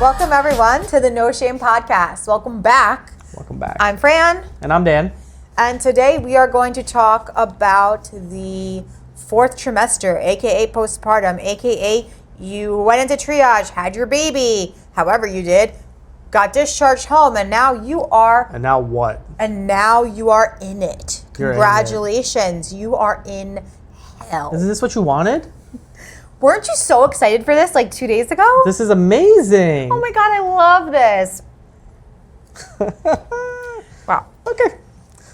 Welcome everyone to the No Shame Podcast. Welcome back. Welcome back. I'm Fran. And I'm Dan. And today we are going to talk about the fourth trimester, aka postpartum, aka you went into triage, had your baby, however you did, got discharged home, and now you are... And now what? And now you are in it. You're Congratulations. In it. You are in hell. Is this what you wanted? Weren't you so excited for this like 2 days ago? This is amazing. Oh my God, I love this. Wow. Okay.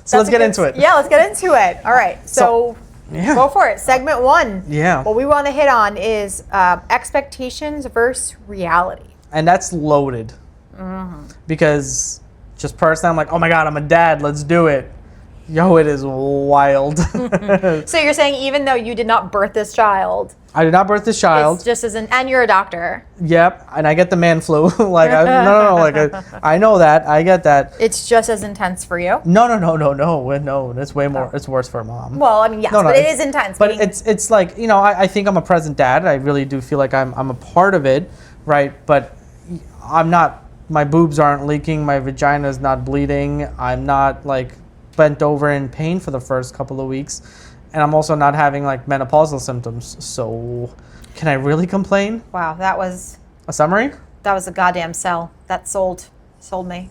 So let's get into it. Yeah, let's get into it. All right. So go for it. Segment one. Yeah. What we want to hit on is expectations versus reality. And that's loaded. Mm-hmm. Because just personally, I'm like, oh my God, I'm a dad. Let's do it. Yo, it is wild. So you're saying even though you did not birth this child. I did not birth this child. It's just and you're a doctor. Yep. And I get the man flu. Like, I know that. I get that. It's just as intense for you. No. It's way more. It's worse for mom. Well, I mean, yes, but it is intense. But it's like, you know, I think I'm a present dad. I really do feel like I'm a part of it, right? But I'm not. My boobs aren't leaking. My vagina is not bleeding. I'm not like bent over in pain for the first couple of weeks, and I'm also not having like menopausal symptoms. So, can I really complain? Wow, that was a summary. That was a goddamn sell. That sold me.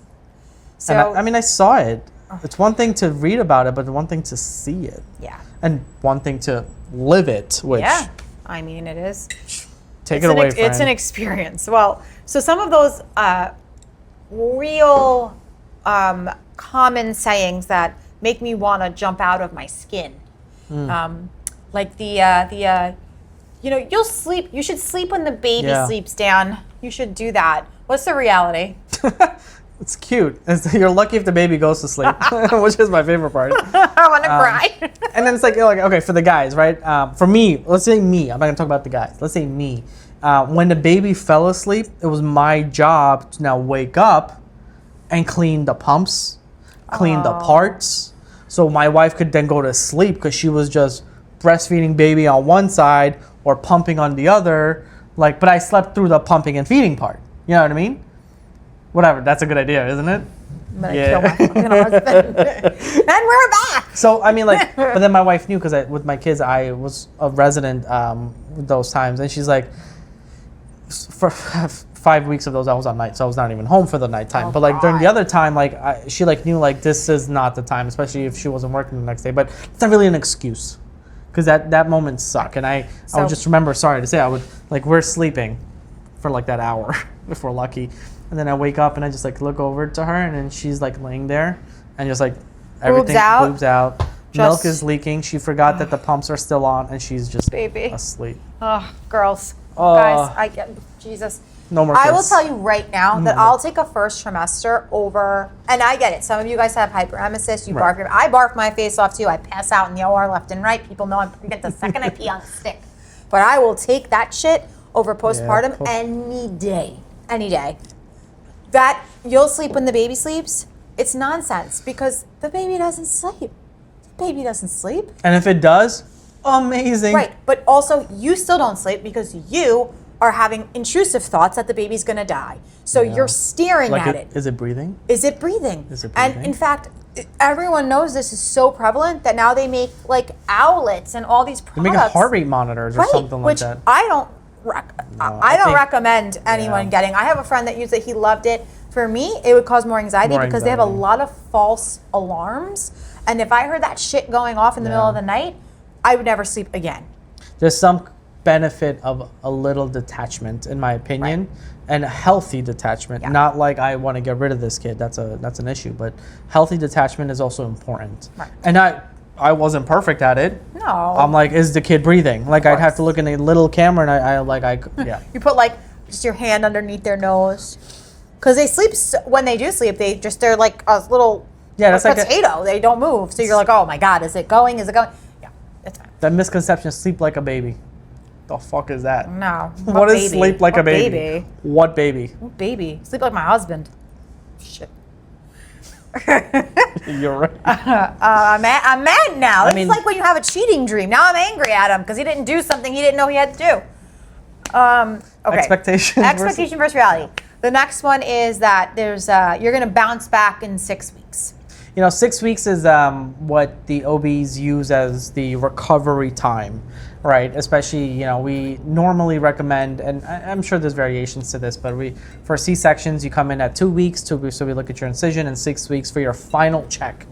So and I saw it. It's one thing to read about it, but one thing to see it. Yeah. And one thing to live it. Which I mean, it is. Take it away, friend. It's an experience. Well, so some of those real common sayings that make me want to jump out of my skin. Like you know, you'll sleep. You should sleep when the baby sleeps, Dan. You should do that. What's the reality? It's cute. You're lucky if the baby goes to sleep, which is my favorite part. I want to cry. And then it's like, okay, for the guys, right? For me, let's say me. I'm not going to talk about the guys. Let's say me. When the baby fell asleep, it was my job to now wake up and clean the pumps, clean the parts. So my wife could then go to sleep because she was just breastfeeding baby on one side or pumping on the other. Like, but I slept through the pumping and feeding part. You know what I mean? Whatever. That's a good idea, isn't it? I'm gonna kill my fucking husband. And we're back. So I mean, like, but then my wife knew because with my kids, I was a resident those times, and she's like, for 5 weeks of those, I was on night, so I was not even home for the nighttime. But like during the other time, like she like knew like this is not the time, especially if she wasn't working the next day. But it's not really an excuse, because that moment sucked. And I would just remember, sorry to say, I would like we're sleeping for like that hour if we're lucky. And then I wake up and I just like look over to her, and then she's like laying there and just like everything boobs out. Milk is leaking. She forgot that the pumps are still on, and she's just asleep. Oh, girls. Guys, I get Jesus. No more kids. I will tell you right now that I'll take a first trimester over, and I get it. Some of you guys have hyperemesis. You barf. I barf my face off too. I pass out in the OR left and right. People know I'm pregnant the second I pee on a stick. But I will take that shit over postpartum any day. Any day. That you'll sleep when the baby sleeps, it's nonsense because the baby doesn't sleep. The baby doesn't sleep. And if it does, amazing. Right, but also you still don't sleep because you are having intrusive thoughts that the baby's gonna die. So you're staring at it. Is it breathing? Is it breathing? Is it breathing? And in fact, everyone knows this is so prevalent that now they make like owlets and all these products. They make heart rate monitors or something like that. Which I don't recommend anyone getting. I have a friend that used it. He loved it. For me, it would cause more anxiety because they have a lot of false alarms. And if I heard that shit going off in the middle of the night, I would never sleep again. There's some benefit of a little detachment, in my opinion, and a healthy detachment. Not like I want to get rid of this kid. That's an issue. But healthy detachment is also important. Right. And I wasn't perfect at it. No. I'm like, is the kid breathing? Like, I'd have to look in a little camera, and You put like just your hand underneath their nose, because they sleep when they do sleep. They're like a little that's like potato. They don't move. So you're like, oh my God, is it going? Is it going? Yeah, it's fine. That misconception, sleep like a baby. The fuck is that? No. What is sleep like a baby? What baby? What baby? Sleep like my husband. Shit. You're right. I'm mad now. It's like when you have a cheating dream. Now I'm angry at him because he didn't do something he didn't know he had to do. Okay. Expectation versus reality. The next one is that you're going to bounce back in 6 weeks. 6 weeks is what the OBs use as the recovery time, right? Especially, we normally recommend, and I'm sure there's variations to this, but for C-sections, you come in at 2 weeks, so we look at your incision, and 6 weeks for your final check,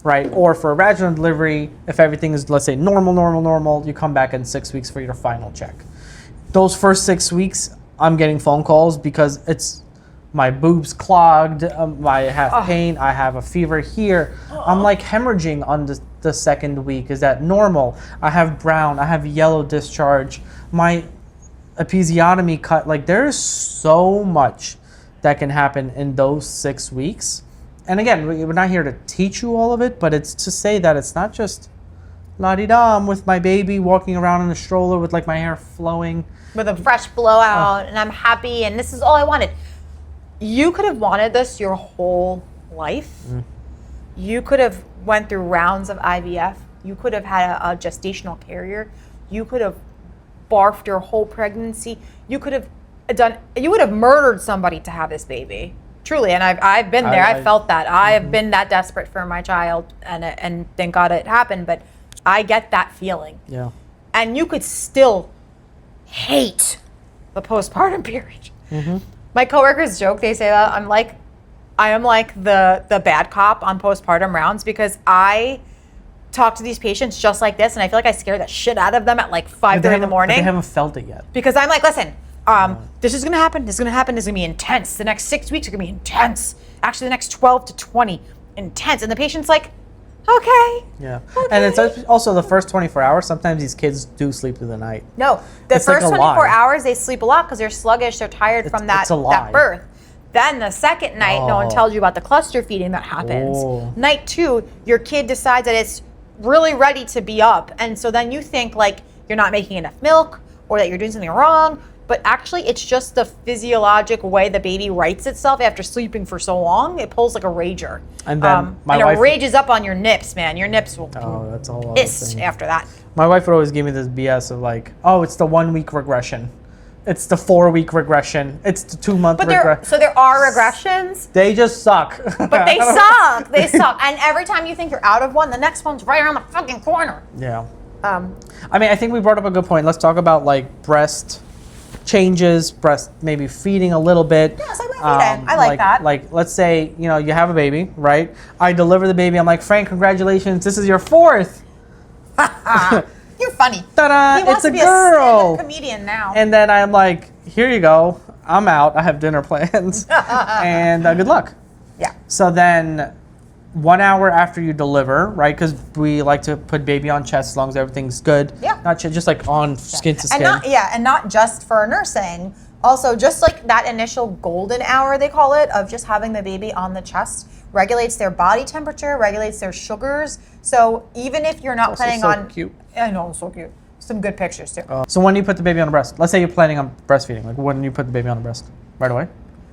right? Or for a vaginal delivery, if everything is, let's say, normal, you come back in 6 weeks for your final check. Those first 6 weeks, I'm getting phone calls because it's my boobs clogged, I have pain, I have a fever here. I'm like hemorrhaging on the second week. Is that normal? I have brown, I have yellow discharge. My episiotomy cut, like there's so much that can happen in those 6 weeks. And again, we're not here to teach you all of it, but it's to say that it's not just la-di-da, I'm with my baby walking around in a stroller with like my hair flowing. With a fresh blowout, and I'm happy, and this is all I wanted. You could have wanted this your whole life. You could have went through rounds of IVF. You could have had a gestational carrier. You could have barfed your whole pregnancy. You would have murdered somebody to have this baby. Truly, and I've been there. I felt that. I have been that desperate for my child, and thank God it happened. But I get that feeling. Yeah. And you could still hate the postpartum period. My coworkers joke, they say that I am like the bad cop on postpartum rounds because I talk to these patients just like this, and I feel like I scare the shit out of them at like 5:30 in the morning. But they haven't felt it yet. Because I'm like, listen, this is gonna happen, this is gonna happen, this is gonna be intense. The next 6 weeks are gonna be intense. Actually, the next 12 to 20, intense. And the patient's like, okay. Yeah. Okay. And it's also the first 24 hours. Sometimes these kids do sleep through the night. No, the It's first like a 24 lie. hours they sleep a lot because they're sluggish, they're tired from that birth. Then the second night, no one tells you about the cluster feeding that happens. Night 2, your kid decides that it's really ready to be up. And so then you think like you're not making enough milk or that you're doing something wrong. But actually, it's just the physiologic way the baby rights itself after sleeping for so long. It pulls like a rager. And then it rages up on your nips, man. Your nips will that's a whole piss after that. My wife would always give me this BS of like, it's the 1 week regression. It's the 4 week regression. It's the 2 month regression. So there are regressions. They just suck. But they suck. They suck. And every time you think you're out of one, the next one's right around the fucking corner. Yeah. I think we brought up a good point. Let's talk about like breast changes, breast maybe feeding a little bit. Yes, I like that. Like, let's say, you have a baby, right? I deliver the baby. I'm like, Frank, congratulations. This is your 4th. You're funny. Ta-da, he wants it's to a be girl. a comedian now. And then I'm like, here you go. I'm out. I have dinner plans. And good luck. Yeah. So then 1 hour after you deliver, right? Because we like to put baby on chest as long as everything's good. Yeah. Not just like on skin to skin. And not just for nursing. Also, just like that initial golden hour, they call it, of just having the baby on the chest regulates their body temperature, regulates their sugars. So even if you're not planning on... cute. I know, so cute. Some good pictures too. So when do you put the baby on the breast? Let's say you're planning on breastfeeding. Like when do you put the baby on the breast? Right away?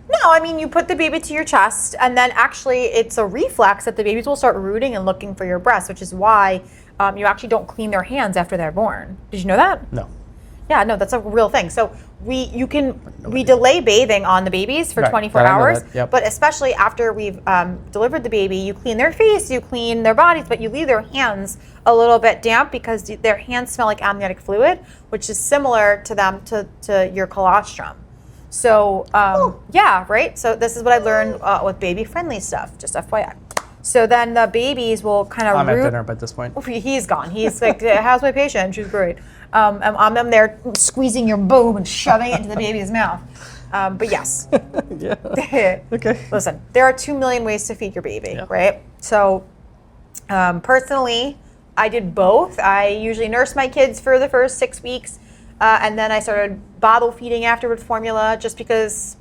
No, you put the baby to your chest, and then actually it's a reflex that the babies will start rooting and looking for your breast, which is why you actually don't clean their hands after they're born. Did you know that? No. Yeah, no, that's a real thing. So we delay bathing on the babies for 24 hours, but especially after we've delivered the baby, you clean their face, you clean their bodies, but you leave their hands a little bit damp because their hands smell like amniotic fluid, which is similar to your colostrum. So yeah, right. So this is what I learned with baby-friendly stuff. Just FYI. So then the babies will kind of. I'm at dinner at this point. He's gone. He's like, how's my patient? She's great. I'm there squeezing your boob and shoving it into the baby's mouth. But yes. Yeah. Okay. Listen, there are 2 million ways to feed your baby, right? So personally, I did both. I usually nurse my kids for the first 6 weeks. And then I started bottle feeding after with formula just because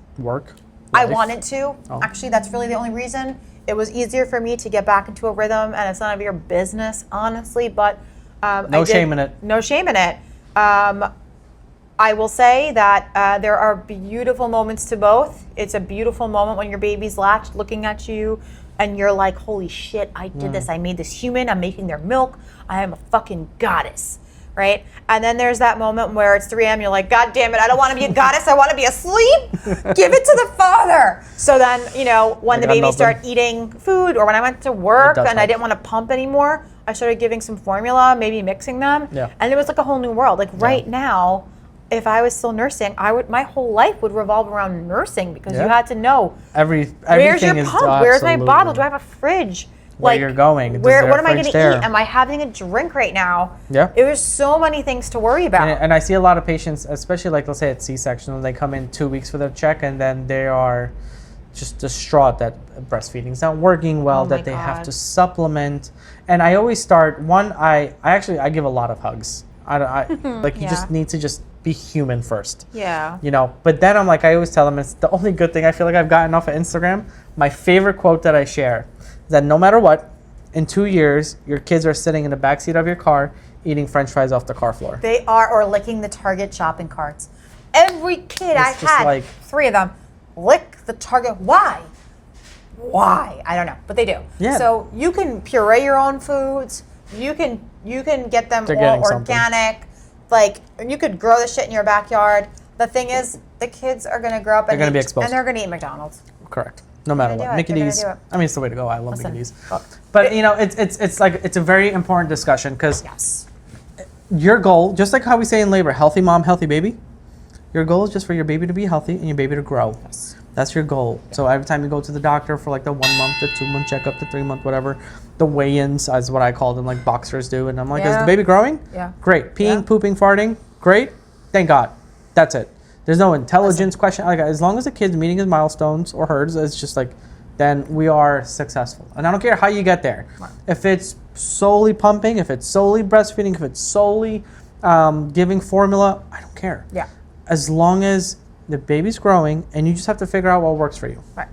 I wanted to. Actually, that's really the only reason. It was easier for me to get back into a rhythm, and it's none of your business, honestly. But no shame in it. No shame in it. I will say that there are beautiful moments to both. It's a beautiful moment when your baby's latched, looking at you, and you're like, holy shit, I did this. I made this human. I'm making their milk. I am a fucking goddess. right? And then there's that moment where it's 3 a.m. You're like, God damn it, I don't want to be a goddess. I want to be asleep. Give it to the father. So then, when the baby started eating food, or when I went to work and I didn't want to pump anymore, I started giving some formula, maybe mixing them. Yeah. And it was like a whole new world. Like right now, if I was still nursing, my whole life would revolve around nursing, because you had to know everything. Where's your is pump? Where's my bottle? Do I have a fridge? Where you're going? What am I going to eat? Am I having a drink right now? Yeah. There's so many things to worry about. And I see a lot of patients, especially like, let's say at C-section, when they come in 2 weeks for their check, and then they are just distraught that breastfeeding's not working well, that they have to supplement. And I always start I give a lot of hugs. You just need to just be human first. Yeah. But then I'm like, I always tell them, it's the only good thing I feel like I've gotten off of Instagram. My favorite quote that I share is that no matter what, in 2 years, your kids are sitting in the backseat of your car eating French fries off the car floor. They are, or licking the Target shopping carts. Every kid I had, 3 of them, lick the Target. Why? I don't know, but they do. Yeah. So you can puree your own foods. You can get them all organic. Like, you could grow this shit in your backyard. The thing is, the kids are going to grow up and they're going to eat McDonald's. Correct. No matter what. Mickey D's. I mean, it's the way to go. I love Mickey D's. But it's a very important discussion, because your goal, just like how we say in labor, healthy mom, healthy baby, your goal is just for your baby to be healthy and your baby to grow. Yes. That's your goal. Yeah. So every time you go to the doctor for like the 1 month, the 2 month checkup, the 3 month, whatever, the weigh-ins is what I call them, like boxers do. And I'm like, is the baby growing? Yeah. Great. Peeing, pooping, farting? Great. Thank God. That's it. There's no intelligence question. Like, as long as the kid's meeting his milestones or hers, it's just like, then we are successful. And I don't care how you get there. Right. If it's solely pumping, if it's solely breastfeeding, if it's solely giving formula, I don't care. Yeah. As long as the baby's growing, and you just have to figure out what works for you. Right.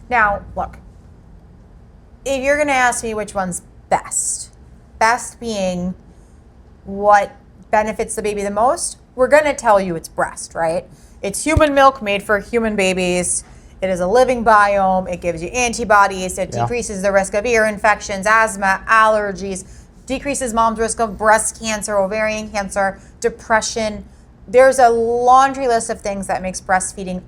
Now, look, if you're going to ask me which one's best being what benefits the baby the most, we're going to tell you it's breast, right? It's human milk made for human babies. It is a living biome. It gives you antibodies. It decreases the risk of ear infections, asthma, allergies, decreases mom's risk of breast cancer, ovarian cancer, depression. There's a laundry list of things that makes breastfeeding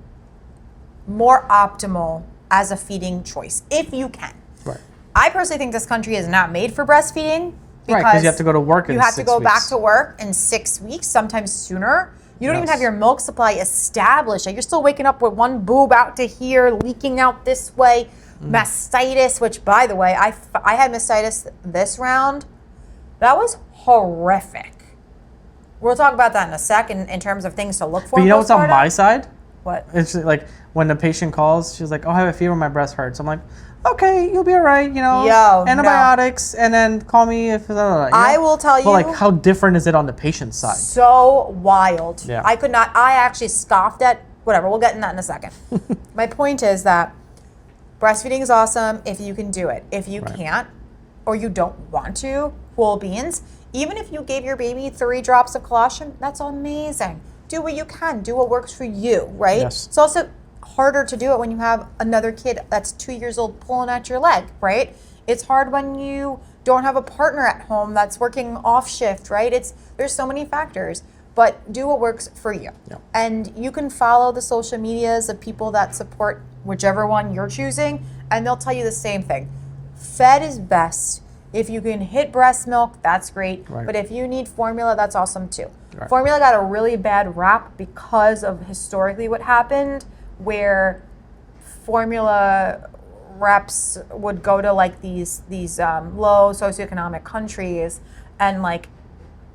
more optimal as a feeding choice, if you can. Right. I personally think this country is not made for breastfeeding, because you have to go to work in 6 weeks. You have to go back to work in 6 weeks, sometimes sooner. You don't even have your milk supply established. Like, you're still waking up with one boob out to here, leaking out this way. Mastitis, which, by the way, I had mastitis this round. That was horrific. We'll talk about that in a second in terms of things to look for. But you know what's on my side? What? It's like when the patient calls, she's like, "Oh, I have a fever, my breast hurts." I'm like, "Okay, you'll be all right, antibiotics, and then call me if." I will tell you. But like, how different is it on the patient's side? So wild. Yeah. I could not. I actually scoffed at whatever. We'll get in that in a second. My point is that breastfeeding is awesome if you can do it. If you can't, or you don't want to, whole beans. Even if you gave your baby 3 drops of colostrum, that's amazing. Do what you can. Do what works for you, right? Yes. It's also harder to do it when you have another kid that's 2 years old pulling at your leg, right? It's hard when you don't have a partner at home that's working off shift, right? There's so many factors, but do what works for you. Yeah. And you can follow the social medias of people that support whichever one you're choosing, and they'll tell you the same thing. Fed is best. If you can hit breast milk, that's great. Right. But if you need formula, that's awesome too. Right. Formula got a really bad rap because of historically what happened, where formula reps would go to like these low socioeconomic countries and like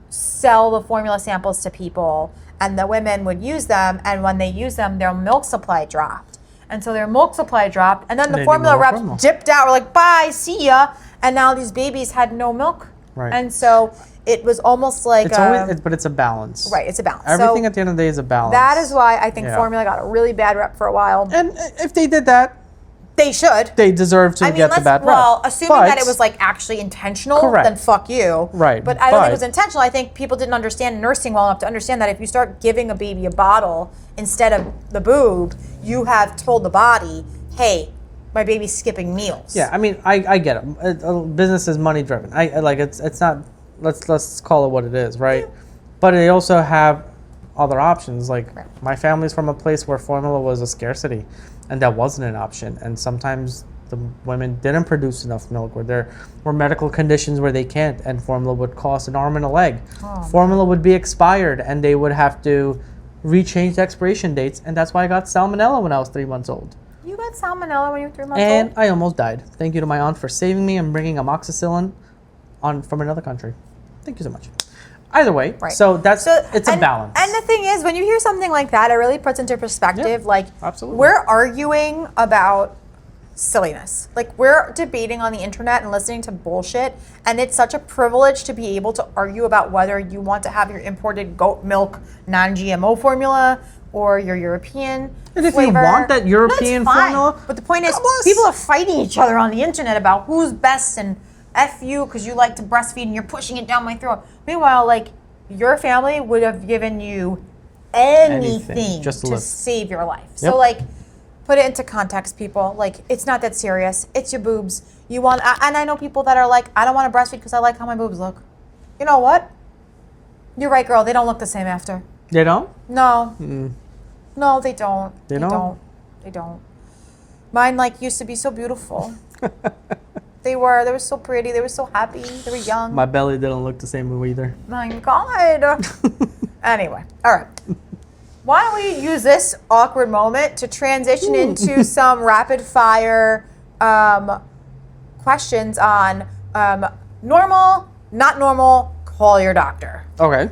sell the formula samples to people, and the women would use them, and when they use them, their milk supply dropped. And so their milk supply dropped, and then the formula reps dipped out. We're like, bye, see ya. And now these babies had no milk. Right. And so it was almost like... but it's a balance. Right, it's a balance. Everything at the end of the day is a balance. That is why I think formula got a really bad rep for a while. And if they did that... They should. They deserve to get the bad rep. Well, assuming that it was like actually intentional, then fuck you. Right. But I don't think it was intentional. I think people didn't understand nursing well enough to understand that if you start giving a baby a bottle instead of the boob, you have told the body, hey, my baby's skipping meals. Yeah, I mean, I get it. Business is money driven. I like it's not. Let's call it what it is, right? But they also have other options. Like Right. my family's from a place where formula was a scarcity, and that wasn't an option. And sometimes the women didn't produce enough milk, or there were medical conditions where they can't, and formula would cost an arm and a leg. Formula would be expired, and they would have to rechange the expiration dates, and that's why I got salmonella when I was 3 months old. You got salmonella when you were 3 months And old? I almost died. Thank you to my aunt for saving me and bringing amoxicillin on from another country. Thank you so much. Either way, Right. so it's a balance. And the thing is, when you hear something like that, it really puts into perspective, like, absolutely. we're arguing about silliness. Like, we're debating on the internet and listening to bullshit, and it's such a privilege to be able to argue about whether you want to have your imported goat milk non-GMO formula or your European And if flavor. you want that European That's fine. formula, But the point is, God bless. people are fighting each other on the internet about who's best, and F you because you like to breastfeed and you're pushing it down my throat. Meanwhile, like, your family would have given you anything just to to live. save your life. Yep. So, like, put it into context, people. Like, it's not that serious. It's your boobs. You want, and I know people that are like, I don't want to breastfeed because I like how my boobs look. You know what? You're right, girl. They don't look the same after. They don't? No. No, they don't. They don't? They don't. Mine, like, used to be so beautiful. They were so pretty. They were so happy. They were young. My belly didn't look the same either. My God. Anyway, all right. Why don't we use this awkward moment to transition into some rapid fire questions on normal, not normal, call your doctor. Okay.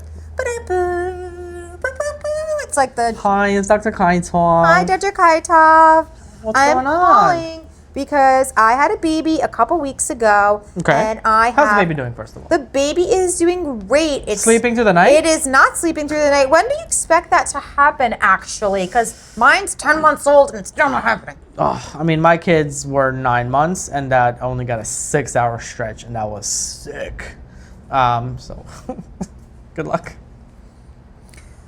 It's like the Hi, it's Dr. Kaitov. Hi, Dr. Kaitov. What's I'm going on? calling because I had a baby a couple weeks ago. Okay. And I How's have the baby doing, first of all? The baby is doing great. It's Sleeping through the night? It is not sleeping through the night. When do you expect that to happen, actually? Because mine's 10 months old and it's still not happening. Oh, I mean, my kids were 9 months, and that only got a 6-hour stretch, and that was sick. So, good luck.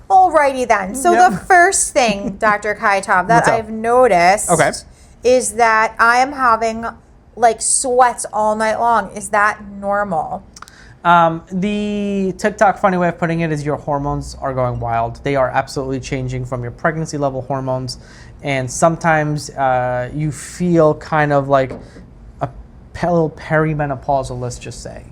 Alrighty then. So Yep. the first thing, Dr. Kaitov, that What's up? I've noticed Okay. is that I am having like sweats all night long. Is that normal? The TikTok funny way of putting it is your hormones are going wild. They are absolutely changing from your pregnancy level hormones, and sometimes you feel kind of like a little perimenopausal, let's just say.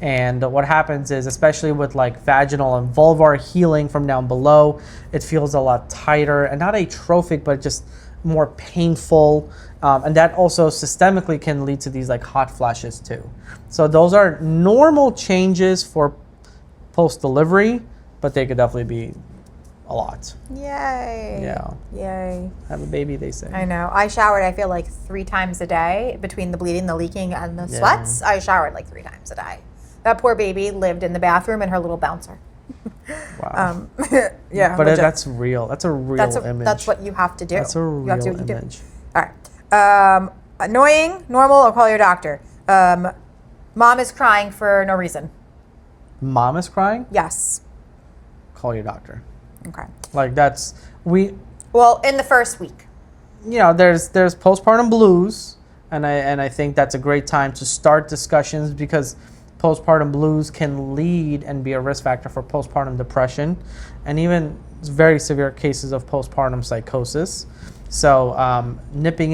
And what happens is, especially with like vaginal and vulvar healing from down below, it feels a lot tighter and not atrophic, but just more painful. And that also systemically can lead to these like hot flashes too. So those are normal changes for post-delivery, but they could definitely be a lot. Yay. Yeah. Yay. Have a baby, they say. I know. I showered, I feel like 3 times a day between the bleeding, the leaking, and the Yeah. sweats. I showered like 3 times a day. That poor baby lived in the bathroom in her little bouncer. Wow. Yeah. But legit. that's real. That's a real image. That's what you have to do. That's a You have to do real what you do. image. All right. Annoying, normal, or call your doctor. Mom is crying for no reason. Mom is crying? Yes. Call your doctor. Okay. Like Well, in the first week. There's postpartum blues, and I think that's a great time to start discussions, because postpartum blues can lead and be a risk factor for postpartum depression, and even very severe cases of postpartum psychosis. So not nipping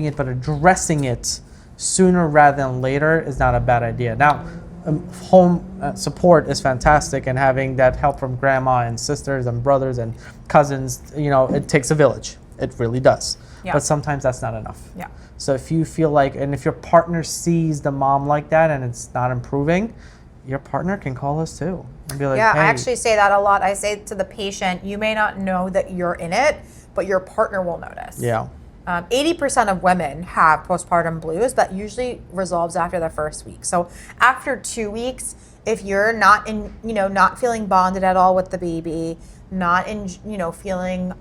it, but addressing it sooner rather than later is not a bad idea. Now, home support is fantastic, and having that help from grandma and sisters and brothers and cousins, it takes a village. It really does. Yeah. But sometimes that's not enough. Yeah. So if you feel like, and if your partner sees the mom like that and it's not improving, your partner can call us too and be like, Yeah, hey. I actually say that a lot. I say to the patient, you may not know that you're in it, but your partner will notice. Yeah. 80% of women have postpartum blues. That usually resolves after the first week. So after 2 weeks, if you're not feeling bonded at all with the baby, not feeling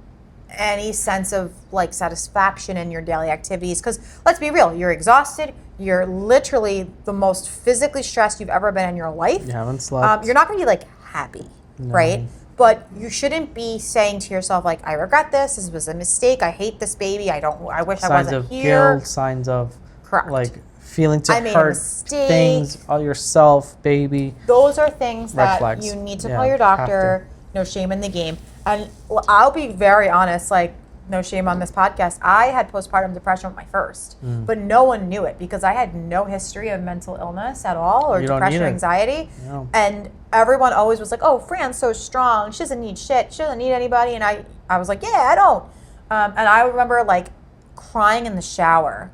any sense of like satisfaction in your daily activities, because let's be real, you're exhausted, you're literally the most physically stressed you've ever been in your life. You haven't slept. You're not going to be like happy, right? But you shouldn't be saying to yourself like, I regret this. This was a mistake. I hate this baby. I wish I Signs wasn't of here. guilt, signs of Correct. like feeling to I made a hurt mistake. things on yourself, baby. Those are things Red that flags. you need to Yeah, call your have doctor. No shame in the game. And I'll be very honest, like, no shame on this podcast. I had postpartum depression with my first, but no one knew it because I had no history of mental illness at all or You don't depression need or it. anxiety. No. And everyone always was like, oh, Fran's so strong. She doesn't need shit. She doesn't need anybody. And I was like, yeah, I don't. And I remember like crying in the shower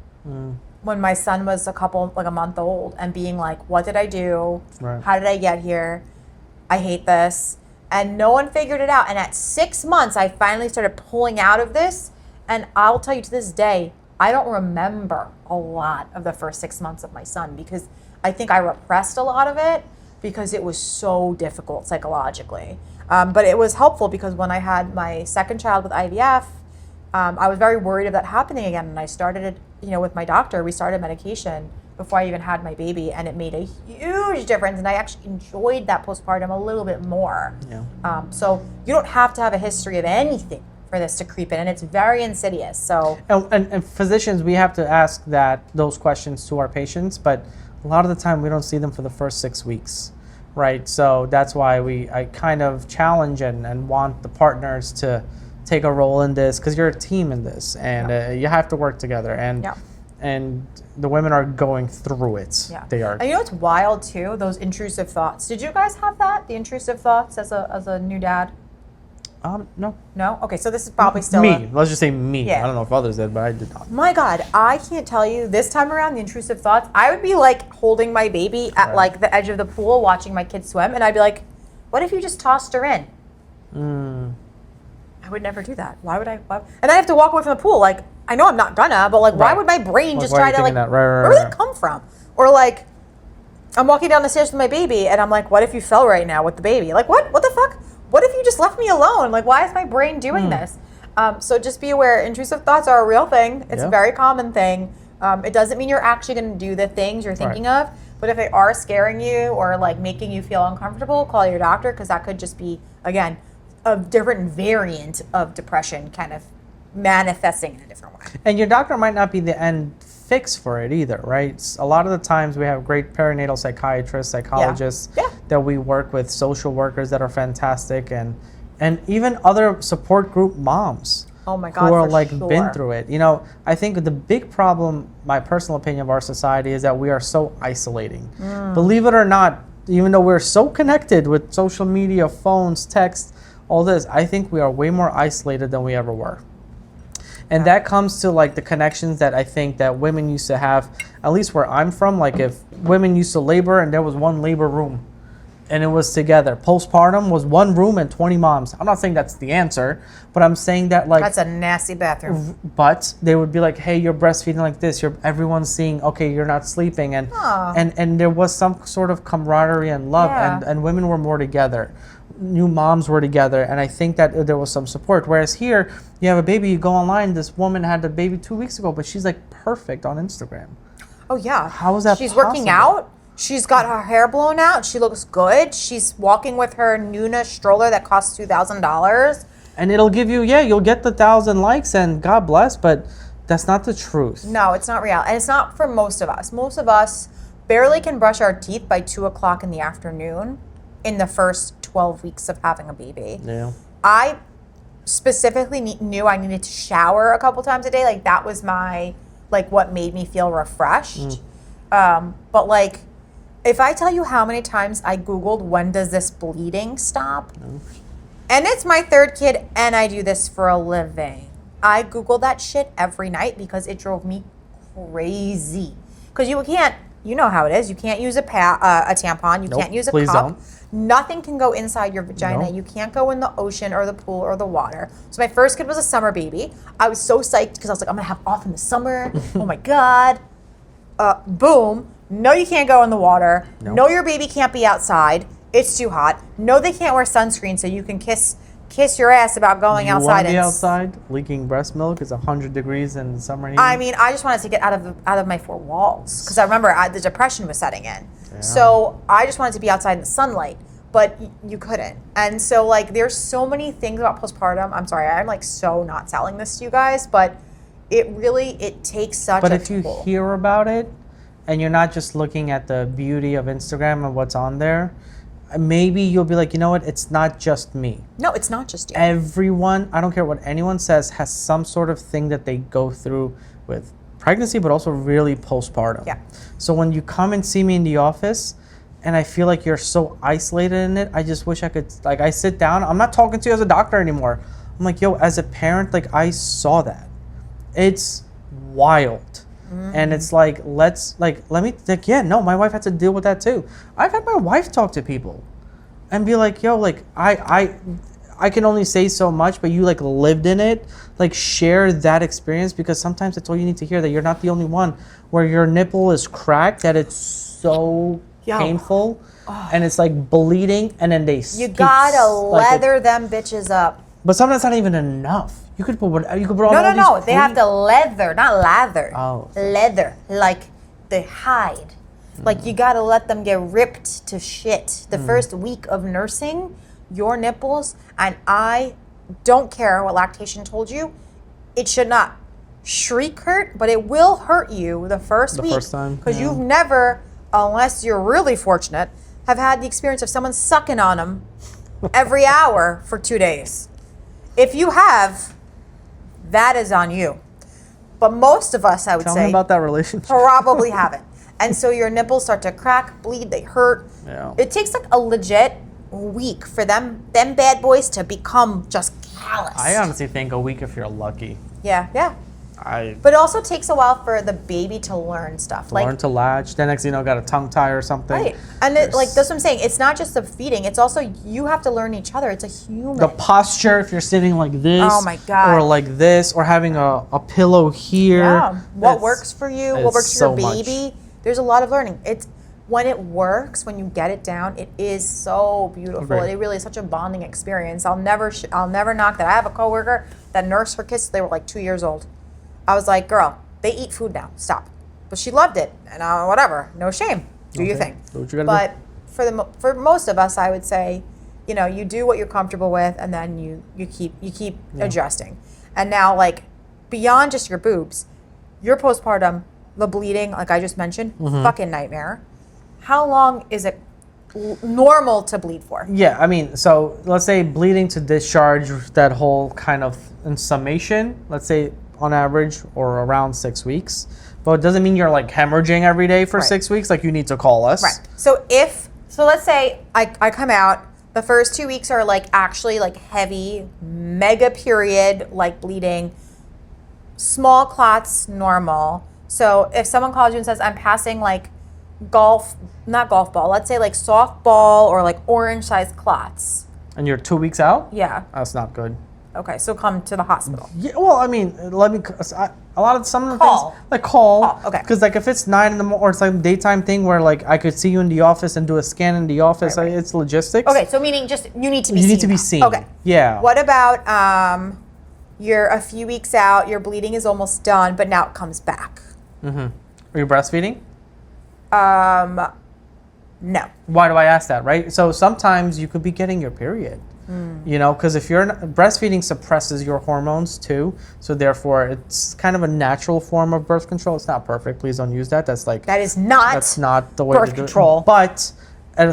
when my son was a month old and being like, what did I do? Right. How did I get here? I hate this. And no one figured it out. And at 6 months, I finally started pulling out of this. And I'll tell you to this day, I don't remember a lot of the first 6 months of my son because I think I repressed a lot of it because it was so difficult psychologically. But it was helpful because when I had my second child with IVF, I was very worried of that happening again. And I started it, with my doctor. We started medication before I even had my baby, and it made a huge difference. And I actually enjoyed that postpartum a little bit more. Yeah. So you don't have to have a history of anything for this to creep in, and it's very insidious. So And physicians, we have to ask those questions to our patients, but a lot of the time we don't see them for the first 6 weeks, right? So that's why I kind of challenge and want the partners to take a role in this because you're a team in this, and you have to work together. And the women are going through it. yeah, They are. And what's wild too? Those intrusive thoughts. Did you guys have that? The intrusive thoughts as a new dad? No. No. Okay, so this is probably still Me. Let's just say me. Yeah. I don't know if others did, but I did not. My God, I can't tell you this time around the intrusive thoughts. I would be like holding my baby at like the edge of the pool, watching my kid swim, and I'd be like, "What if you just tossed her in?" I would never do that. Why would I? And I have to walk away from the pool. Like, I know I'm not gonna, but like, why Right. would my brain just why are try you to like, thinking that? Right, where did it come from? Or like, I'm walking down the stairs with my baby, and I'm like, what if you fell right now with the baby? Like, what? What the fuck? What if you just left me alone? Like, why is my brain doing this? So just be aware, intrusive thoughts are a real thing. It's a very common thing. It doesn't mean you're actually going to do the things you're thinking of, but if they are scaring you or like making you feel uncomfortable, call your doctor because that could just be, again, a different variant of depression kind of manifesting in a different way. And your doctor might not be the end fix for it either, right? A lot of the times we have great perinatal psychiatrists, psychologists that we work with, social workers that are fantastic, and even other support group moms. Oh my God, who are for like sure. been through it. I think the big problem, my personal opinion of our society, is that we are so isolating. Believe it or not, even though we're so connected with social media, phones, text, all this, I think we are way more isolated than we ever were. And that comes to like the connections that I think that women used to have, at least where I'm from. Like if women used to labor and there was one labor room and it was together. Postpartum was one room and 20 moms. I'm not saying that's the answer, but I'm saying that like... That's a nasty bathroom. But they would be like, hey, you're breastfeeding like this. Everyone's seeing, okay, you're not sleeping. And there was some sort of camaraderie and love, and women were more together. New moms were together, and I think that there was some support. Whereas here, you have a baby, you go online, this woman had a baby 2 weeks ago, but she's like perfect on Instagram. Oh yeah. How is that She's possible? working out. She's got her hair blown out. She looks good. She's walking with her Nuna stroller that costs $2,000. And it'll give you, you'll get the 1,000 likes, and God bless, but that's not the truth. No, it's not real. And it's not for most of us. Most of us barely can brush our teeth by 2 o'clock in the afternoon in the first 12 weeks of having a baby. Yeah. I specifically knew I needed to shower a couple times a day. Like that was my, like what made me feel refreshed. But like, if I tell you how many times I Googled, when does this bleeding stop? And it's my third kid and I do this for a living. I Google that shit every night because it drove me crazy. Because you can't, you know how it is. You can't use a tampon. You can't use a please cup. don't. Nothing can go inside your vagina. No. You can't go in the ocean or the pool or the water. So my first kid was a summer baby. I was so psyched because I was like, I'm gonna have off in the summer. Oh my God. Boom. No, you can't go in the water. No, your baby can't be outside. It's too hot. No, they can't wear sunscreen, so you can kiss your ass about going outside. You want to be outside leaking breast milk? It's 100 degrees in summer heat. I mean, I just wanted to get out of my four walls because I remember the depression was setting in. Yeah. So I just wanted to be outside in the sunlight, but you couldn't. And so like, there's so many things about postpartum. I'm sorry, I'm like so not selling this to you guys, but it takes such a toll. But if you hear about it, and you're not just looking at the beauty of Instagram and what's on there, maybe you'll be like, you know what, it's not just me. No, it's not just you. Everyone, I don't care what anyone says, has some sort of thing that they go through with pregnancy, but also really postpartum. Yeah. So when you come and see me in the office and I feel like you're so isolated in it, I just wish I could, like, I sit down, I'm not talking to you as a doctor anymore. I'm like, yo, as a parent, like, I saw that. It's wild. And it's like, let me, like, yeah, no, my wife had to deal with that too. I've had my wife talk to people and be like, yo, like, I can only say so much, but you, like, lived in it. Like, share that experience, because sometimes that's all you need to hear, that you're not the only one where your nipple is cracked, that it's so painful and it's like bleeding, and then you gotta leather them bitches up. But sometimes it's not even enough. You could put No. They have to leather, not lather. Oh. Leather, like the hide. Like, you gotta let them get ripped to shit. The first week of nursing, your nipples, and I don't care what lactation told you, it should not shriek hurt, but it will hurt you the first week. First time. Because you've never, unless you're really fortunate, have had the experience of someone sucking on them every hour for 2 days. If you have, that is on you. But most of us, I would Tell say, me about that relationship. probably haven't. And so your nipples start to crack, bleed, they hurt. Yeah. It takes like a legit week for them bad boys to become just callous. I honestly think a week if you're lucky. Yeah. I But it also takes a while for the baby to learn stuff. learn to latch. Then next thing you know, got a tongue tie or something. Right. And like, that's what I'm saying. It's not just the feeding. It's also, you have to learn each other. It's a human. The posture, if you're sitting like this. Oh my God. Or like this, or having a pillow here. Yeah. What It's- works for you? it's What works for your so baby? much. There's a lot of learning. It's when it works, when you get it down, it is so beautiful. Agreed. It really is such a bonding experience. I'll never knock that. I have a coworker that nursed her kids. They were like 2 years old. I was like, girl, they eat food now. Stop. But she loved it, and whatever. No shame. Do your thing. Do what you gotta But for most of us, I would say, you know, you do what you're comfortable with, and then you keep adjusting. And now, like, beyond just your boobs, your postpartum, the bleeding, like I just mentioned, fucking nightmare. How long is it normal to bleed for? Yeah, I mean, so let's say bleeding to discharge, that whole kind of in summation, let's say on average or around 6 weeks. But it doesn't mean you're like hemorrhaging every day for 6 weeks. Like, you need to call us. Right. So let's say I come out, the first 2 weeks are like actually like heavy, mega period, like bleeding, small clots, normal. So if someone calls you and says, I'm passing like not golf ball, let's say like softball or like orange sized clots. And you're 2 weeks out? Yeah. That's not good. Okay, so come to the hospital. Yeah, well, I mean, a lot of some of the Call. things, like call. Okay. Because like if it's 9 in the morning, or it's like a daytime thing where like I could see you in the office and do a scan in the office, Right. it's logistics. Okay, so meaning just you need to be You seen. need to be now. seen. Okay. Yeah. What about you're a few weeks out, your bleeding is almost done, but now it comes back? Are you breastfeeding? No. Why do I ask that, right? So sometimes you could be getting your period. You know, because if you're breastfeeding suppresses your hormones too, so therefore it's kind of a natural form of birth control. It's not perfect. Please don't use that. That's like That's not the way birth to do control. it. But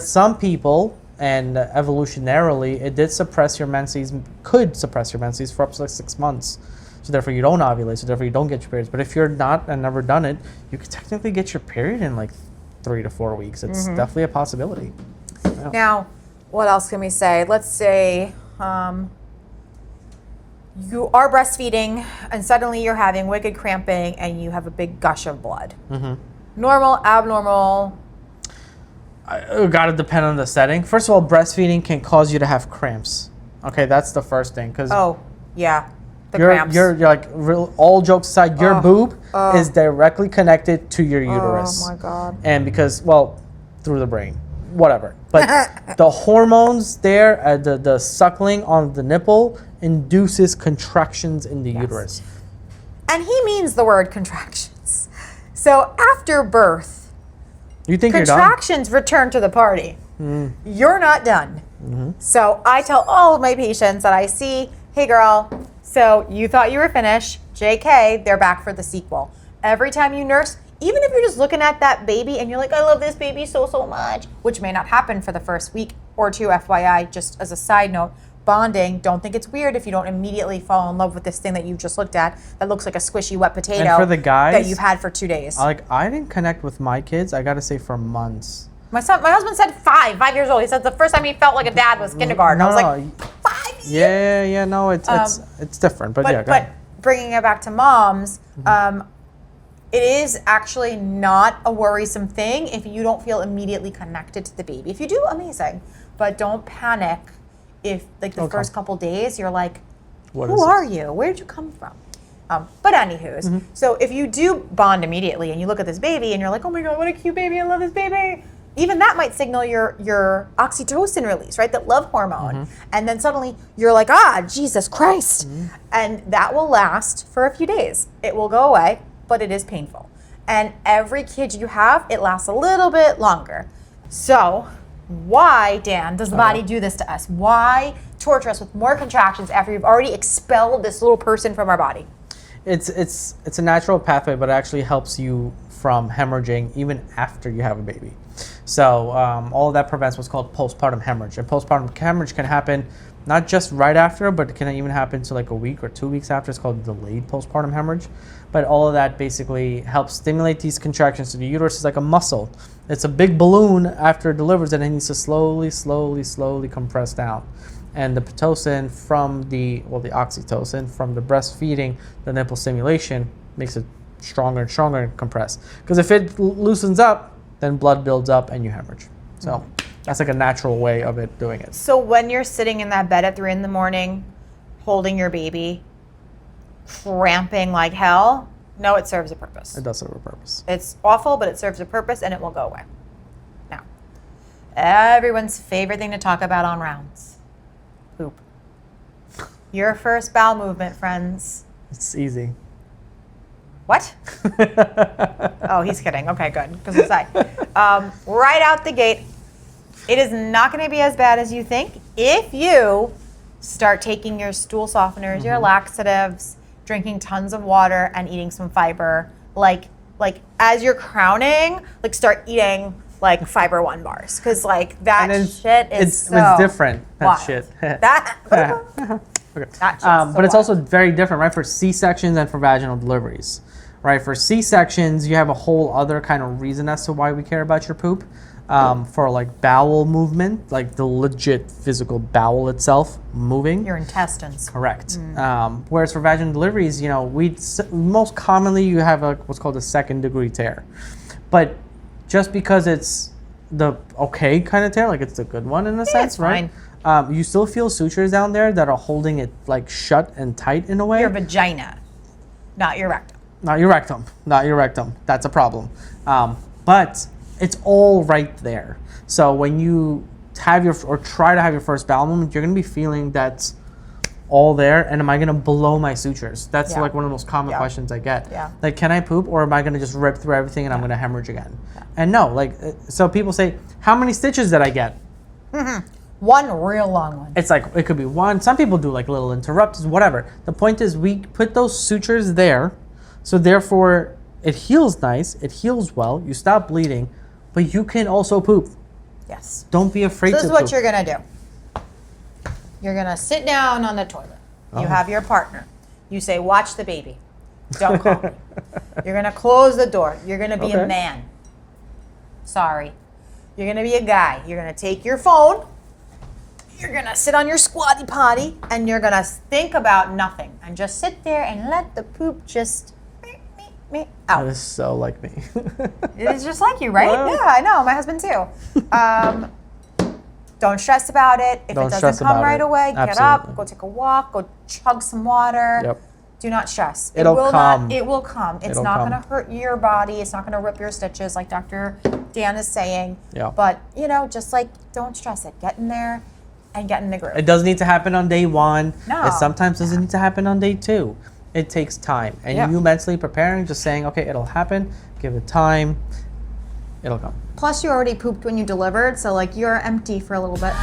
some people, and evolutionarily, it did suppress your menses, could suppress your menses for up to like 6 months. So therefore you don't ovulate. So therefore you don't get your periods. But if you're not and never done it, you could technically get your period in like 3 to 4 weeks. It's definitely a possibility. Yeah. Now, what else can we say? Let's say you are breastfeeding and suddenly you're having wicked cramping and you have a big gush of blood. Normal, abnormal? It gotta depend on the setting. First of all, breastfeeding can cause you to have cramps. Okay, that's the first thing. Because Oh, yeah. The cramps. you're like, all jokes aside, your boob is directly connected to your uterus. Oh my God. And because, well, through the brain, whatever. But the hormones there, the suckling on the nipple induces contractions in the uterus. And he means the word contractions. So after birth, You think you're done? contractions return to the party. You're not done. So I tell all of my patients that I see, hey girl, so you thought you were finished, JK, they're back for the sequel. Every time you nurse, even if you're just looking at that baby and you're like, I love this baby so much, which may not happen for the first week or two, FYI, just as a side note, bonding, don't think it's weird if you don't immediately fall in love with this thing that you just looked at that looks like a squishy wet potato And for the guys, that you've had for 2 days. I didn't connect with my kids, I gotta say, for months. My husband said 5 years old. He said the first time he felt like a dad was kindergarten. I was like, 5 years? Yeah, no, it's different, but yeah, go ahead. Bringing it back to moms, it is actually not a worrisome thing if you don't feel immediately connected to the baby. If you do, amazing, but don't panic if like the first couple days you're like, who are you? Where did you come from? But anywho's, so if you do bond immediately and you look at this baby and you're like, oh my God, what a cute baby, I love this baby. Even that might signal your oxytocin release, right? That love hormone. And then suddenly you're like, Jesus Christ. And that will last for a few days. It will go away, but it is painful. And every kid you have, it lasts a little bit longer. So why, Dan, does the body do this to us? Why torture us with more contractions after you've already expelled this little person from our body? It's a natural pathway, but it actually helps you from hemorrhaging even after you have a baby. So all of that prevents what's called postpartum hemorrhage. And postpartum hemorrhage can happen not just right after, but it can even happen to like a week or 2 weeks after. It's called delayed postpartum hemorrhage. But all of that basically helps stimulate these contractions. So the uterus is like a muscle. It's a big balloon after it delivers, and it needs to slowly compress down. And the pitocin from the oxytocin from the breastfeeding, the nipple stimulation makes it stronger and compress. Because if it loosens up, then blood builds up and you hemorrhage. So that's like a natural way of it doing it. So when you're sitting in that bed at 3 a.m, holding your baby, cramping like hell, no, it serves a purpose. It does serve a purpose. It's awful, but it serves a purpose and it will go away. Now, everyone's favorite thing to talk about on rounds, poop. Your first bowel movement, friends. It's easy. What? Oh, he's kidding. Okay, good. Because it's like, right out the gate, it is not going to be as bad as you think if you start taking your stool softeners, your laxatives, drinking tons of water, and eating some fiber. Like as you're crowning, like start eating like Fiber One bars, because like that shit is it's different. That wild. shit. Okay. But it's also very different, right? For C-sections and for vaginal deliveries, right? For C-sections, you have a whole other kind of reason as to why we care about your poop. For like bowel movement, like the legit physical bowel itself moving. Your intestines. Correct. Whereas for vaginal deliveries, most commonly you have what's called a 2nd degree tear. But just because it's the okay kind of tear, like it's the good one in a sense, right? Fine. You still feel sutures down there that are holding it like shut and tight in a way. Your vagina, not your rectum. Not your rectum. That's a problem. But it's all right there. So when you try to have your first bowel movement, you're gonna be feeling that's all there. And am I gonna blow my sutures? That's like one of the most common questions I get. Yeah. Like, can I poop, or am I gonna just rip through everything and I'm gonna hemorrhage again? Yeah. And no, like, so people say, how many stitches did I get? One real long one. It's like, it could be one. Some people do like little interrupts, whatever. The point is we put those sutures there, so therefore it heals nice, it heals well, you stop bleeding, but you can also poop. Yes. Don't be afraid to poop. This is what you're gonna do. You're gonna sit down on the toilet. You have your partner. You say, watch the baby. Don't call me. You're gonna close the door. You're gonna be a man. Sorry. You're gonna be a guy. You're gonna take your phone. You're gonna sit on your squatty potty and you're gonna think about nothing and just sit there and let the poop just out. That is so like me. It is just like you, right? Wow. Yeah, I know. My husband too. Don't stress about it. If it doesn't come right away, get up, go take a walk, go chug some water. Yep. Do not stress. It will come. It will come. It's not going to hurt your body. It's not going to rip your stitches, like Dr. Dan is saying. Yeah. But, just like, don't stress it. Get in there and get in the groove. It doesn't need to happen on day 1. No. It sometimes doesn't need to happen on day 2. It takes time. And you mentally preparing, just saying, okay, it'll happen. Give it time. It'll come. Plus, you already pooped when you delivered, so, like, you're empty for a little bit.